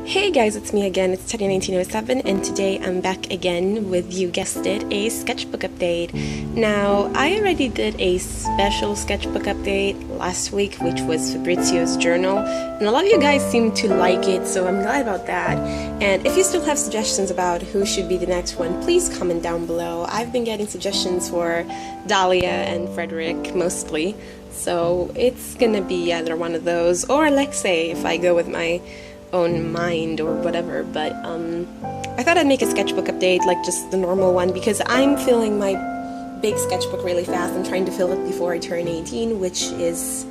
Hey guys, it's me again, it's tatty1907, and today I'm back again with, you guessed it, a sketchbook update. Now, I already did a special sketchbook update last week, which was Fabrizio's journal, and a lot of you guys seem to like it, so I'm glad about that. And if you still have suggestions about who should be the next one, please comment down below. I've been getting suggestions for Dahlia and Frederick, mostly, so it's gonna be either one of those, or Alexei, if I go with my own mind or whatever. But I thought I'd make a sketchbook update, like just the normal one, because I'm filling my big sketchbook really fast. I'm trying to fill it before I turn 18, which is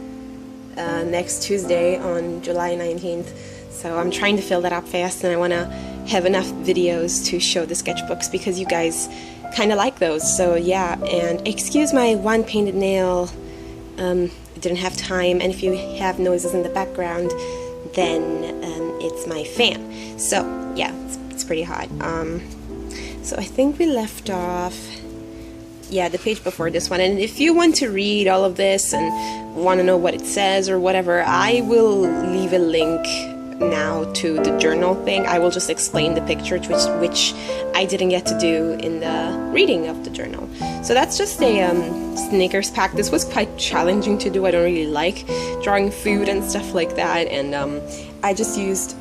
next Tuesday on July 19th. So I'm trying to fill that up fast, and I want to have enough videos to show the sketchbooks because you guys kind of like those. So yeah, and excuse my one painted nail, I didn't have time, and if you have noises in the background, then it's my fan. So yeah, it's pretty hot. So I think we left off, yeah, the page before this one. And if you want to read all of this and want to know what it says or whatever, I will leave a link now to the journal thing. I will just explain the pictures, which I didn't get to do in the reading of the journal. So that's just a Snickers pack. This was quite challenging to do. I don't really like drawing food and stuff like that, and I just used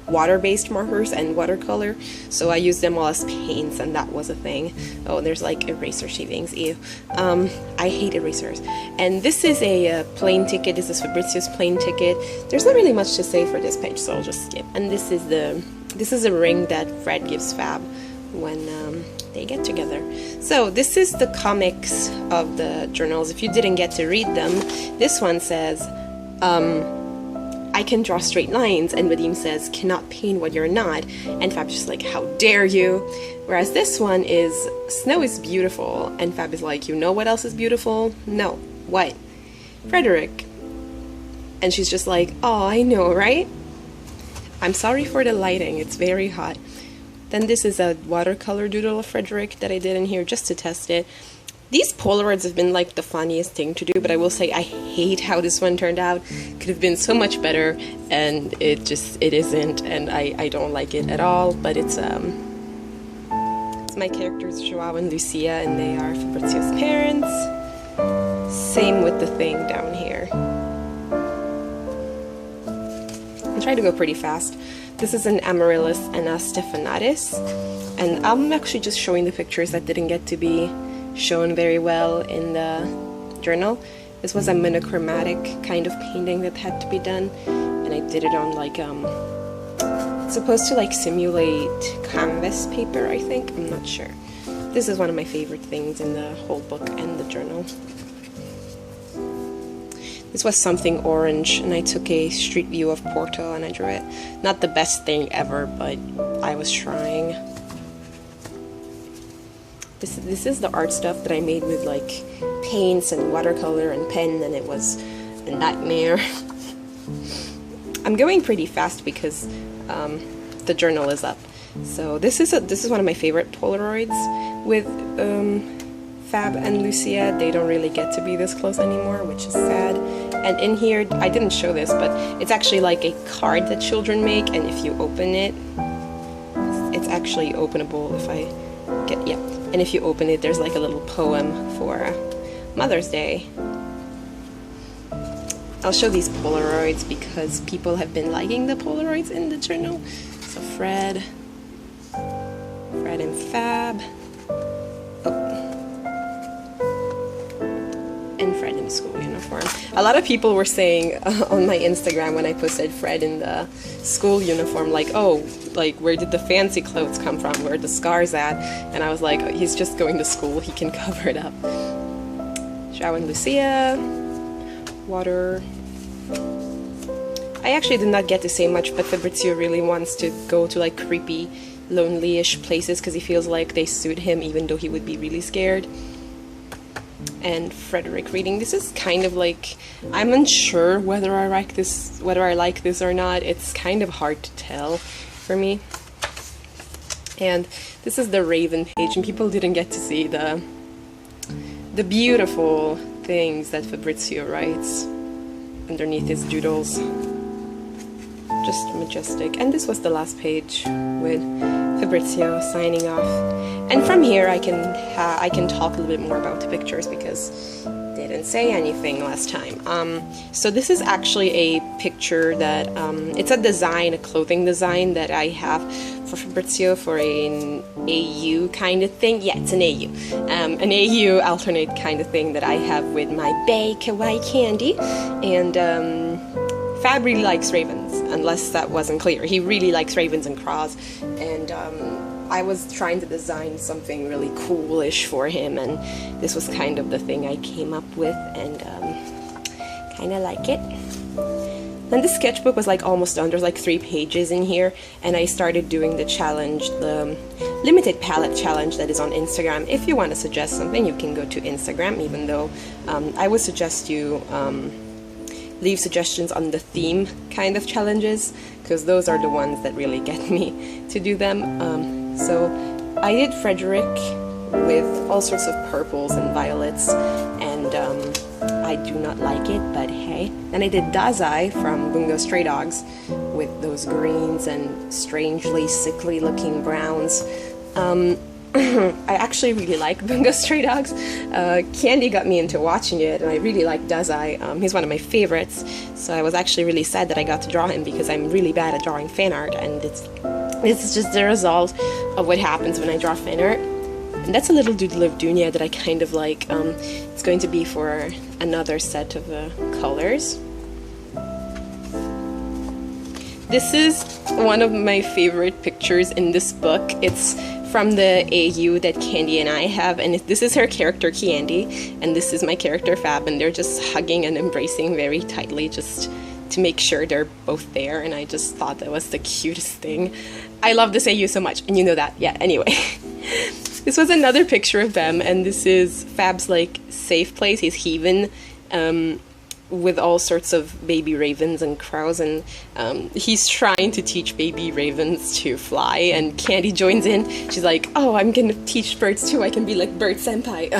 water-based markers and watercolor, so I used them all as paints, and that was a thing. Oh, there's like eraser shavings, ew. I hate erasers. And this is a plane ticket. This is Fabrizio's plane ticket. There's not really much to say for this page, so I'll just skip. And this is a ring that Fred gives Fab when they get together. So this is the comics of the journals. If you didn't get to read them, this one says, I can draw straight lines, and Vadim says, cannot paint what you're not, and Fab's just like, how dare you? Whereas this one is, snow is beautiful, and Fab is like, you know what else is beautiful? No. What? Frederick. And she's just like, oh, I know, right? I'm sorry for the lighting, it's very hot. Then this is a watercolor doodle of Frederick that I did in here just to test it. These Polaroids have been like the funniest thing to do, but I will say I hate how this one turned out. Could have been so much better, and it isn't, and I don't like it at all. But it's my characters Joao and Lucia, and they are Fabrizio's parents. Same with the thing down here. I'm trying to go pretty fast. This is an Amaryllis and a Stephanatis, and I'm actually just showing the pictures that didn't get to be shown very well in the journal. This was a monochromatic kind of painting that had to be done, and I did it on like it's supposed to like simulate canvas paper, I think. I'm not sure. This is one of my favorite things in the whole book and the journal. This was something orange, and I took a street view of Porto and I drew it. Not the best thing ever, but I was trying. This is the art stuff that I made with like paints and watercolor and pen, and it was a nightmare. I'm going pretty fast because the journal is up. So this is one of my favorite Polaroids with Fab and Lucia. They don't really get to be this close anymore, which is sad. And in here, I didn't show this, but it's actually like a card that children make, and if you open it, it's actually openable if I get, yeah. And if you open it, there's like a little poem for Mother's Day. I'll show these Polaroids because people have been liking the Polaroids in the journal. So Fred and Fab. And Fred in school uniform. A lot of people were saying on my Instagram when I posted Fred in the school uniform, like, oh, like, where did the fancy clothes come from? Where are the scars at? And I was like, oh, he's just going to school, he can cover it up. Joao and Lucia. Water. I actually did not get to say much, but Fabrizio really wants to go to like creepy, lonely-ish places because he feels like they suit him, even though he would be really scared. And Frederick reading. This is kind of like, I'm unsure whether I like this or not. It's kind of hard to tell for me. And this is the Raven page, and people didn't get to see the beautiful things that Fabrizio writes underneath his doodles. just majestic. And this was the last page with Fabrizio signing off. And from here I can talk a little bit more about the pictures because they didn't say anything last time. So this is actually a picture that it's a design, a clothing design that I have for Fabrizio for an AU kind of thing. Yeah, it's an AU. An AU alternate kind of thing that I have with my bae kawaii candy. And Fab really likes ravens, unless that wasn't clear. He really likes ravens and crows. And I was trying to design something really coolish for him, and this was kind of the thing I came up with, and kind of like it. Then the sketchbook was like almost done. There's like 3 pages in here, and I started doing the challenge, the limited palette challenge that is on Instagram. If you want to suggest something, you can go to Instagram, even though I would suggest you leave suggestions on the theme kind of challenges, because those are the ones that really get me to do them. So I did Frederick with all sorts of purples and violets, and I do not like it, but hey. Then I did Dazai from Bungo Stray Dogs with those greens and strangely sickly looking browns. I actually really like Bungo Stray Dogs. Candy got me into watching it, and I really like Dazai. He's one of my favorites, so I was actually really sad that I got to draw him because I'm really bad at drawing fan art, and this is just the result of what happens when I draw fan art. And that's a little doodle of Dunya that I kind of like. It's going to be for another set of colors. This is one of my favorite pictures in this book. It's from the AU that Candy and I have, and this is her character Candy, and this is my character Fab, and they're just hugging and embracing very tightly just to make sure they're both there, and I just thought that was the cutest thing. I love this AU so much, and you know that. Yeah, anyway. This was another picture of them, and this is Fab's like safe place. He's heaving with all sorts of baby ravens and crows, and he's trying to teach baby ravens to fly, and Candy joins in. She's like, oh, I'm gonna teach birds too, I can be like bird senpai.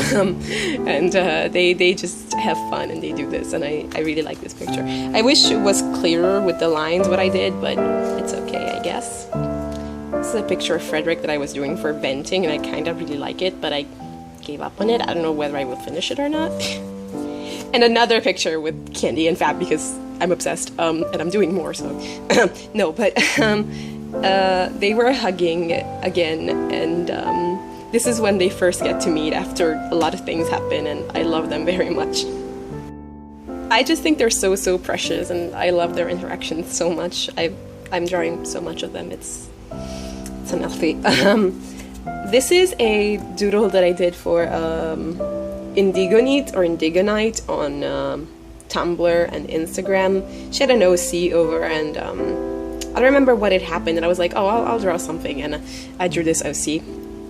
And they just have fun and they do this, and I really like this picture. I wish it was clearer with the lines what I did, but it's okay, I guess. This is a picture of Frederick that I was doing for venting, and I kind of really like it, but I gave up on it. I don't know whether I will finish it or not. And another picture with Candy and Fab because I'm obsessed, and I'm doing more, so no, but they were hugging again, and this is when they first get to meet after a lot of things happen, and I love them very much. I just think they're so precious, and I love their interactions so much. I'm drawing so much of them, it's unhealthy. This is a doodle that I did for Indigonite on Tumblr and Instagram. She had an OC over, and I don't remember what had happened, and I was like, oh, I'll draw something, and I drew this OC.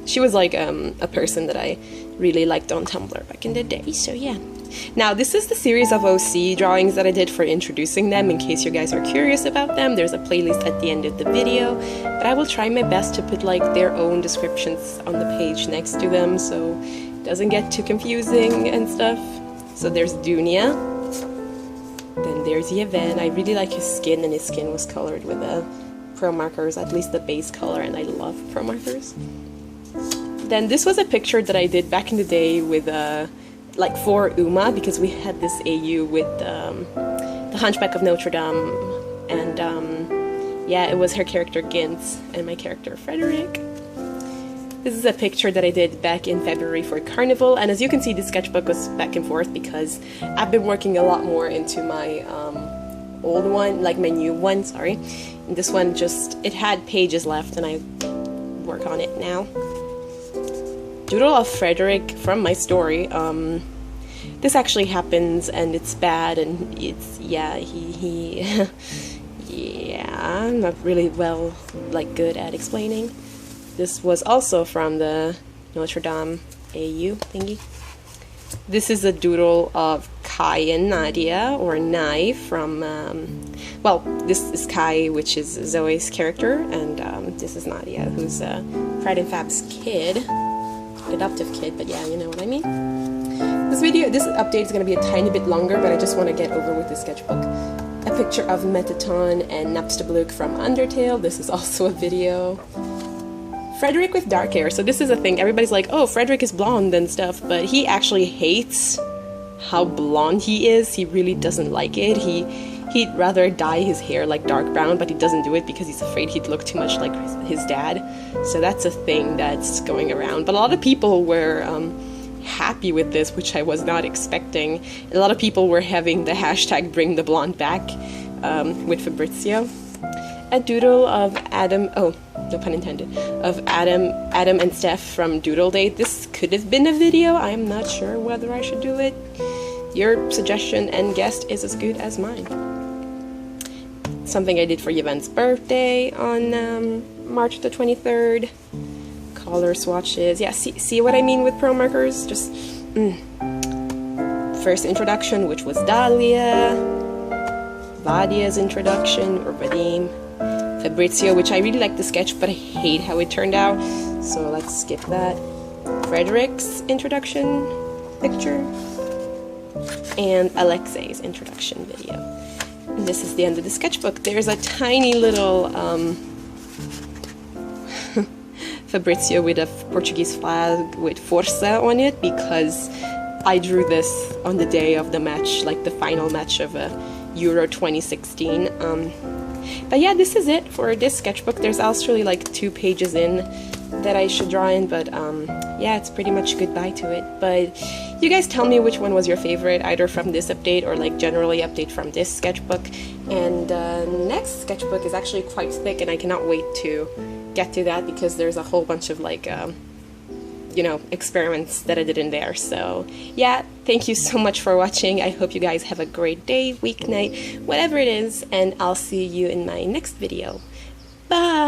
She was like a person that I really liked on Tumblr back in the day, so yeah. Now, this is the series of OC drawings that I did for introducing them, in case you guys are curious about them. There's a playlist at the end of the video, but I will try my best to put like their own descriptions on the page next to them, so it doesn't get too confusing and stuff. So there's Dunya, then there's Yevhen. I really like his skin, and his skin was colored with pro markers, at least the base color, and I love pro markers. Then this was a picture that I did back in the day with like for Uma, because we had this AU with the Hunchback of Notre Dame, and yeah, it was her character Gintz and my character Frederick. This is a picture that I did back in February for Carnival, and as you can see, the sketchbook was back and forth because I've been working a lot more into my old one, like my new one, sorry. And this one just, it had pages left, and I work on it now. Doodle of Frederick from my story. This actually happens, and it's bad, and it's, yeah, he yeah, I'm not really well, like, good at explaining. This was also from the Notre Dame AU thingy. This is a doodle of Kai and Nadia, or Nai, from, well, this is Kai, which is Zoe's character, and this is Nadia, who's Pride and Fab's kid. Adoptive kid, but yeah, you know what I mean. This update is going to be a tiny bit longer, but I just want to get over with the sketchbook. A picture of Metaton and Napstablook from Undertale. This is also a video. Frederick with dark hair. So this is a thing. Everybody's like, oh, Frederick is blonde and stuff, but he actually hates how blonde he is. He really doesn't like it. He'd rather dye his hair like dark brown, but he doesn't do it because he's afraid he'd look too much like his dad. So that's a thing that's going around. But a lot of people were happy with this, which I was not expecting. A lot of people were having the hashtag bring the blonde back with Fabrizio. A doodle of Adam, oh, no pun intended, of Adam and Steph from Doodle Date. This could have been a video. I'm not sure whether I should do it. Your suggestion and guest is as good as mine. Something I did for Yvonne's birthday on March the 23rd. Color swatches. Yeah, see what I mean with pearl markers? Just first introduction, which was Dahlia. Vadia's introduction, or Vadim. Fabrizio, which I really like the sketch, but I hate how it turned out, so let's skip that. Frederick's introduction picture. And Alexei's introduction video. And this is the end of the sketchbook. There's a tiny little Fabrizio with a Portuguese flag with Força on it, because I drew this on the day of the match, like the final match of Euro 2016. But yeah, this is it for this sketchbook. There's actually like 2 pages in that I should draw in, but yeah, it's pretty much goodbye to it. But you guys tell me which one was your favorite, either from this update or like generally update from this sketchbook. And next sketchbook is actually quite thick, and I cannot wait to get to that because there's a whole bunch of like you know, experiments that I did in there. So yeah, thank you so much for watching. I hope you guys have a great day, week, night, whatever it is, and I'll see you in my next video. Bye!